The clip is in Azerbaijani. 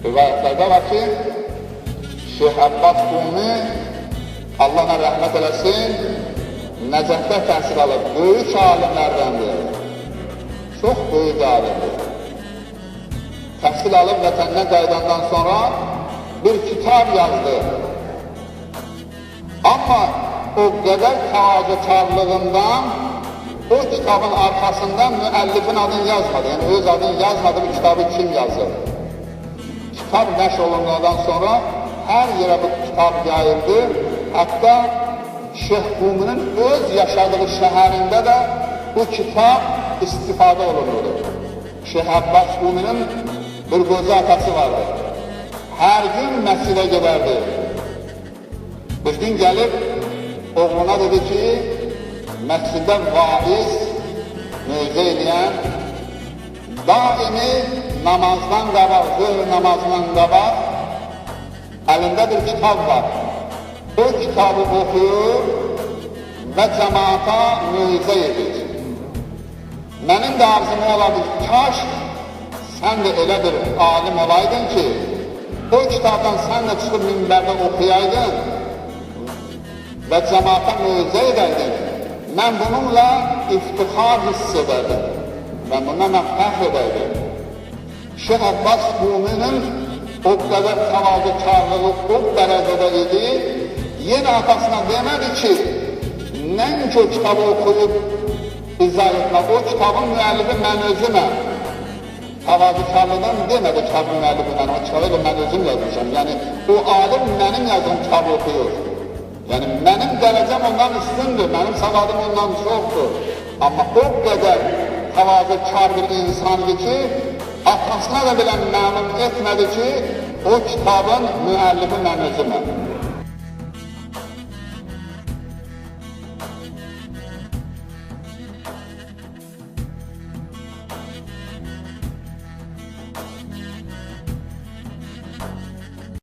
Rivayətlərdə var ki, Şeyh Abbas Qumi, Allah ona rəhmət eləsin, Nəcəfdə təhsil alıb, böyük alimlərdəndir, çox böyük alimdir. Təhsil alıb vətəndən qayıdandan sonra bir kitab yazdı. Amma o qədər təvazökarlığından o kitabın arxasından müəllifin adını yazmadı. Yəni öz adını yazmadı, bu kitabı kim yazır? Kitab nəşr olunmadan sonra hər yerə bu kitab yayıldı. Hətta Şeyh Quminin öz yaşadığı şəhərində də bu kitab istifadə olunurdu. Şeyh Abbas Quminin bir qoca atası vardı. Hər gün məscidə gedərdi. Bir gün gəlib oğluna dedi ki, məsciddə vaiz, mövzə eləyən, daimi namazdan qabaq, zöhr namazından qabaq əlində bir kitab var. O kitabı oxuyur və cəmaata mövzə edir. Mənim də arzum oladı, kaş sən də elə bir alim olaydın ki, o kitabdan sən də çıxıb minbərdə oxuyaydın və cəmaata mövzə edəydin. Mən bununla iftixar hiss edərdim. Mən bununla fəxr edərdim. Şeyh Abbas Quminin o qədər təvazökarlığı o dərəcədə idi, yenə atasına demədi ki, nəinki o kitabı oxuyub izah etmək, o kitabın müəllifi mən özüməm. Təvazökarlıqdan demədi kitabın müəllifi mən, o kitabı mən özüm yazmışam. Yəni, o alim mənim yazdığım kitabı oxuyur. Yəni, mənim dərəcəm ondan üstündür, mənim savadım ondan çoxdur. Amma o qədər təvazökar bir insan idi ki, atasına da bilən məmnun etmədi ki, o kitabın müəllifi mən özüməm.